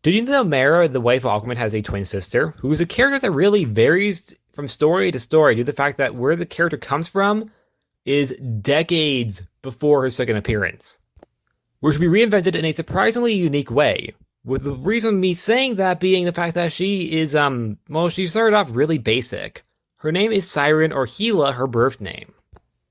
Did you know Mera, the wife of Aquaman, has a twin sister who is a character that really varies from story to story due to the fact that where the character comes from is decades before her second appearance, which will be reinvented in a surprisingly unique way. With the reason me saying that being the fact that she is, she started off really basic. Her name is Siren, or Hila, her birth name.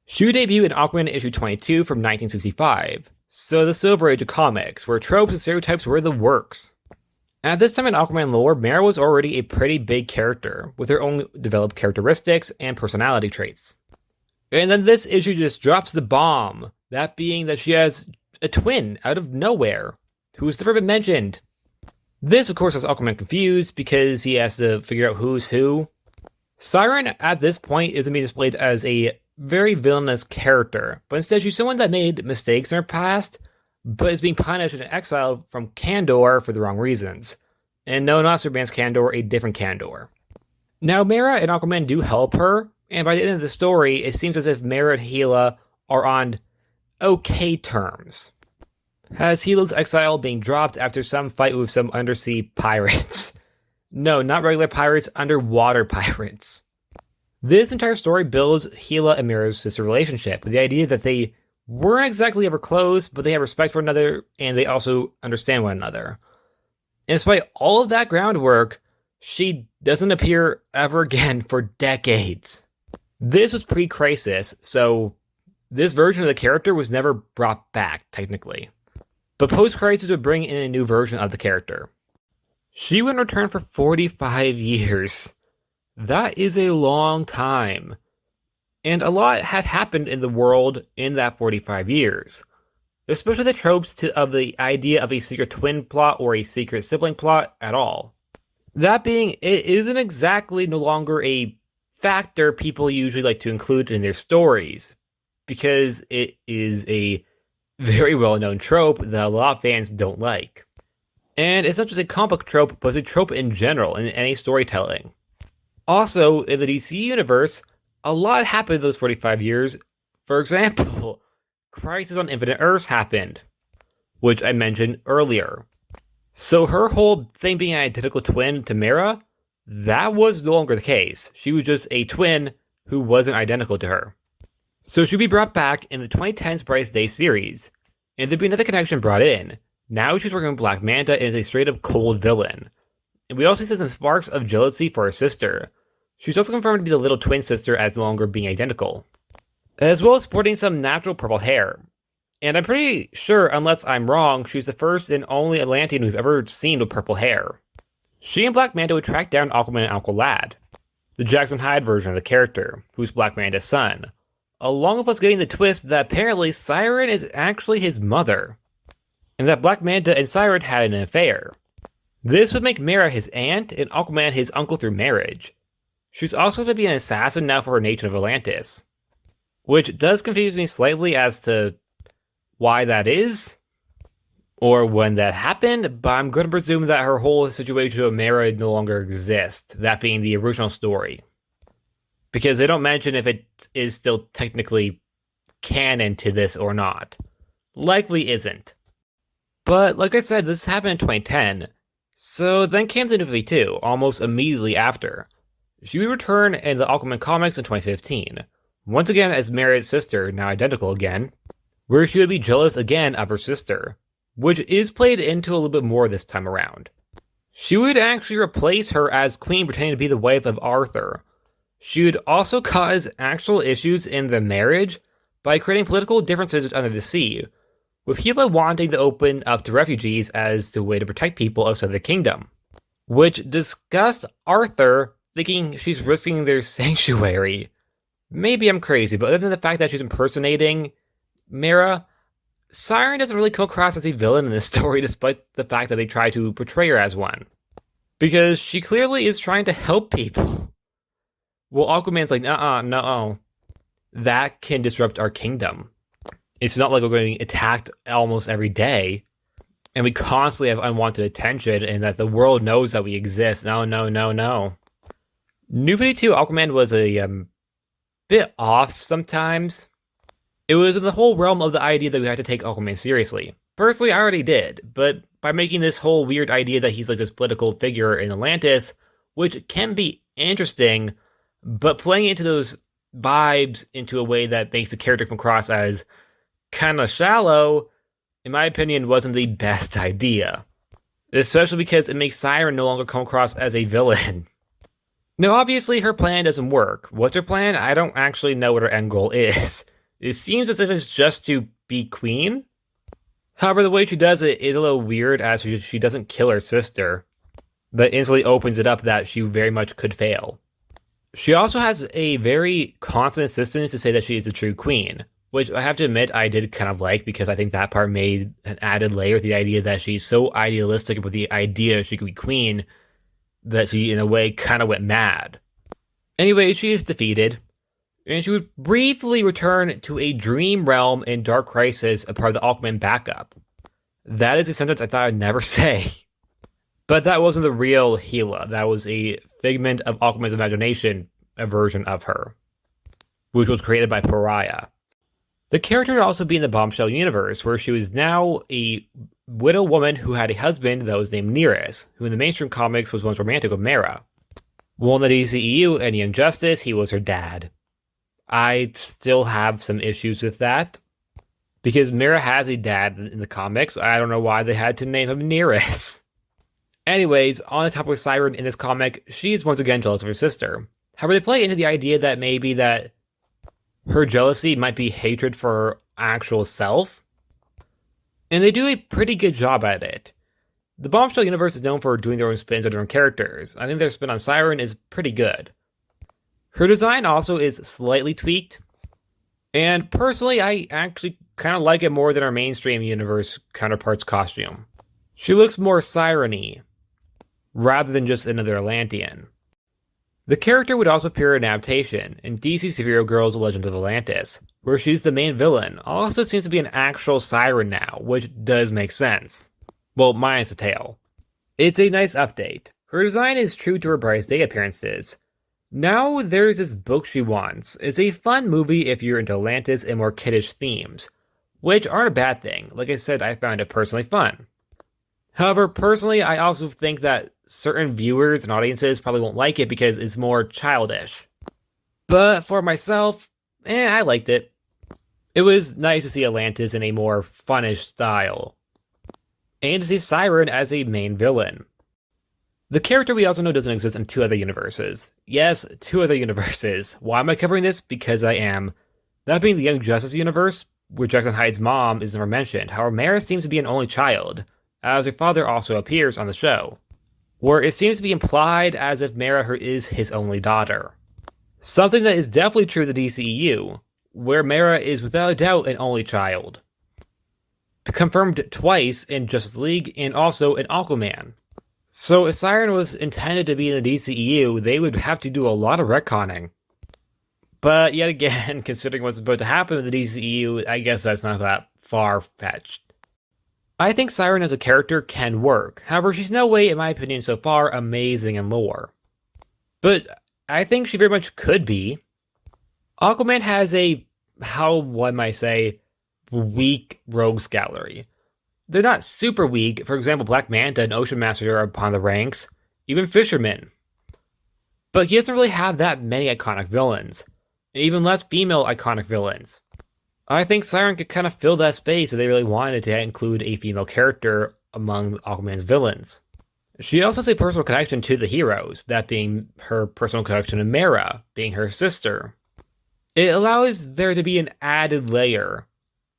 She would debut in Aquaman issue 22 from 1965, so the Silver Age of comics, where tropes and stereotypes were the works. At this time in Aquaman lore, Mera was already a pretty big character, with her own developed characteristics and personality traits. And then this issue just drops the bomb, that being that she has a twin out of nowhere, who has never been mentioned. This, of course, has Aquaman confused, because he has to figure out who's who. Siren, at this point, isn't being displayed as a very villainous character, but instead she's someone that made mistakes in her past, but is being punished and exiled from Kandor for the wrong reasons. And no, not Superman's Kandor, a different Kandor. Now, Mera and Aquaman do help her, and by the end of the story, it seems as if Mera and Hila are on okay terms. Has Hila's exile being dropped after some fight with some undersea pirates. No, not regular pirates, underwater pirates. This entire story builds Hila and Mera's sister relationship, with the idea that they weren't exactly ever close, but they have respect for one another, and they also understand one another. And despite all of that groundwork, she doesn't appear ever again for decades. This was pre-Crisis, so this version of the character was never brought back, technically. But post-Crisis would bring in a new version of the character. She would return for 45 years. That is a long time. And a lot had happened in the world in that 45 years. Especially the tropes of the idea of a secret twin plot or a secret sibling plot at all. That being, it isn't exactly no longer a factor people usually like to include in their stories, because it is a very well-known trope that a lot of fans don't like. And it's not just a comic book trope, but it's a trope in general in any storytelling. Also, in the DC universe, a lot happened in those 45 years. For example, Crisis on Infinite Earths happened, which I mentioned earlier. So her whole thing being an identical twin to Mera, that was no longer the case. She was just a twin who wasn't identical to her. So she'll be brought back in the 2010's Brightest Day series, and there'll be another connection brought in. Now she's working with Black Manta and is a straight-up cold villain. And we also see some sparks of jealousy for her sister. She's also confirmed to be the little twin sister as no longer being identical, as well as sporting some natural purple hair. And I'm pretty sure, unless I'm wrong, she's the first and only Atlantean we've ever seen with purple hair. She and Black Manta would track down Aquaman and Aqualad, the Jackson Hyde version of the character, who's Black Manta's son, along with us getting the twist that apparently Siren is actually his mother, and that Black Manta and Siren had an affair. This would make Mera his aunt and Aquaman his uncle through marriage. She's also going to be an assassin now for her nation of Atlantis, which does confuse me slightly as to why that is, or when that happened, but I'm going to presume that her whole situation with Mera no longer exists, that being the original story. Because they don't mention if it is still technically canon to this or not. Likely isn't. But like I said, this happened in 2010, so then came the new 52, almost immediately after. She would return in the Aquaman comics in 2015, once again as Mera's sister, now identical again, where she would be jealous again of her sister, which is played into a little bit more this time around. She would actually replace her as queen, pretending to be the wife of Arthur. She would also cause actual issues in the marriage by creating political differences under the sea, with Hila wanting to open up to refugees as the way to protect people outside the kingdom, which disgusts Arthur, thinking she's risking their sanctuary. Maybe I'm crazy, but other than the fact that she's impersonating Mera, Siren doesn't really come across as a villain in this story, despite the fact that they try to portray her as one. Because she clearly is trying to help people. Well, Aquaman's like, no. That can disrupt our kingdom. It's not like we're getting attacked almost every day, and we constantly have unwanted attention, and that the world knows that we exist. No. New 52 Aquaman was a bit off sometimes. It was in the whole realm of the idea that we had to take Aquaman seriously. Personally, I already did, but by making this whole weird idea that he's like this political figure in Atlantis, which can be interesting, but playing into those vibes into a way that makes the character come across as kind of shallow, in my opinion, wasn't the best idea. Especially because it makes Siren no longer come across as a villain. Now, obviously, her plan doesn't work. What's her plan? I don't actually know what her end goal is. It seems as if it's just to be queen. However, the way she does it is a little weird, as she doesn't kill her sister. That instantly opens it up that she very much could fail. She also has a very constant insistence to say that she is the true queen, which I have to admit I did kind of like, because I think that part made an added layer, the idea that she's so idealistic with the idea she could be queen that she, in a way, kind of went mad. Anyway, she is defeated, and she would briefly return to a dream realm in Dark Crisis, a part of the Aquaman backup. That is a sentence I thought I'd never say. But that wasn't the real Hila. That was a figment of Aquaman's imagination, a version of her, which was created by Pariah. The character would also be in the Bombshell universe, where she was now a widow woman who had a husband that was named Nereus, who in the mainstream comics was once romantic with Mera. Well, in the DCEU and Young Justice, he was her dad. I still have some issues with that, because Mera has a dad in the comics. I don't know why they had to name him Nereus. Anyways, on the topic of Siren in this comic, she is once again jealous of her sister. However, they play into the idea that maybe that her jealousy might be hatred for her actual self. And they do a pretty good job at it. The Bombshell universe is known for doing their own spins on their own characters. I think their spin on Siren is pretty good. Her design also is slightly tweaked. And personally, I actually kind of like it more than our mainstream universe counterpart's costume. She looks more Siren-y, rather than just another Atlantean. The character would also appear in an adaptation in DC Superhero Girls: The Legend of Atlantis, where she's the main villain. Also seems to be an actual Siren now, which does make sense. Well, minus the tail. It's a nice update. Her design is true to her Brightest Day appearances. Now there's this book she wants. It's a fun movie if you're into Atlantis and more kiddish themes, which aren't a bad thing. Like I said, I found it personally fun. However, personally, I also think that certain viewers and audiences probably won't like it because it's more childish. But for myself, I liked it. It was nice to see Atlantis in a more funnish style, and to see Siren as a main villain. The character we also know doesn't exist in two other universes. Yes, two other universes. Why am I covering this? Because I am. That being the Young Justice universe, where Jackson Hyde's mom is never mentioned. However, Mera seems to be an only child, as her father also appears on the show, where it seems to be implied as if Mera is his only daughter. Something that is definitely true of the DCEU, where Mera is without a doubt an only child. Confirmed twice in Justice League and also in Aquaman. So if Siren was intended to be in the DCEU, they would have to do a lot of retconning. But yet again, considering what's about to happen in the DCEU, I guess that's not that far-fetched. I think Siren as a character can work. However, she's no way, in my opinion so far, amazing in lore. But I think she very much could be. Aquaman has a, how one might say, weak rogues gallery. They're not super weak. For example, Black Manta and Ocean Master are upon the ranks. Even Fisherman. But he doesn't really have that many iconic villains. And even less female iconic villains. I think Siren could kind of fill that space if they really wanted to include a female character among Aquaman's villains. She also has a personal connection to the heroes, that being her personal connection to Mera, being her sister. It allows there to be an added layer.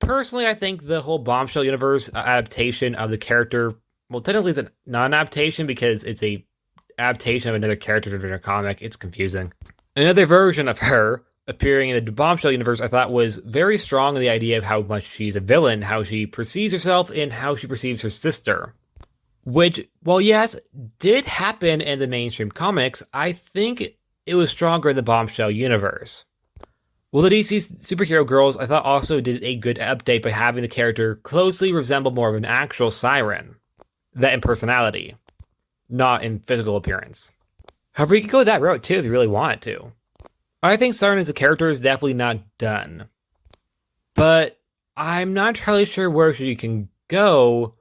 Personally, I think the whole Bombshell universe adaptation of the character, well, technically it's a non-adaptation because it's a adaptation of another character in a comic. It's confusing. Another version of her appearing in the Bombshell universe, I thought was very strong in the idea of how much she's a villain, how she perceives herself, and how she perceives her sister. Which, well, yes, did happen in the mainstream comics, I think it was stronger in the Bombshell universe. Well, the DC Superhero Girls, I thought also did a good update by having the character closely resemble more of an actual Siren. That in personality, not in physical appearance. However, you could go that route too if you really wanted to. I think Siren as a character is definitely not done. But I'm not entirely sure where she can go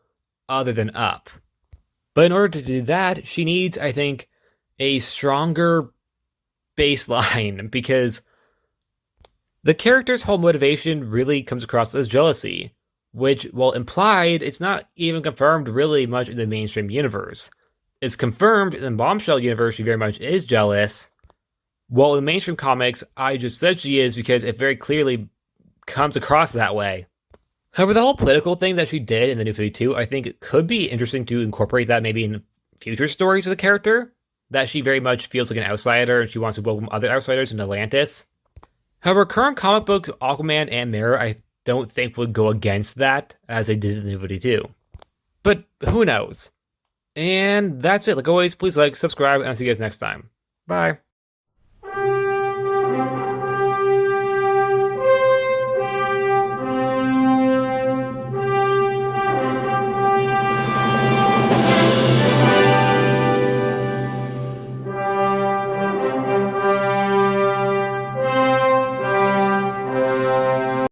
other than up. But in order to do that, she needs, I think, a stronger baseline because the character's whole motivation really comes across as jealousy, which, while implied, it's not even confirmed really much in the mainstream universe. It's confirmed in the Bombshell universe she very much is jealous, while in the mainstream comics, I just said she is because it very clearly comes across that way. However, the whole political thing that she did in the New 52, I think it could be interesting to incorporate that maybe in future stories of the character, that she very much feels like an outsider and she wants to welcome other outsiders in Atlantis. However, current comic books, Aquaman and Mera, I don't think would go against that, as they did in the New 52. But who knows? And that's it. Like always, please like, subscribe, and I'll see you guys next time. Bye.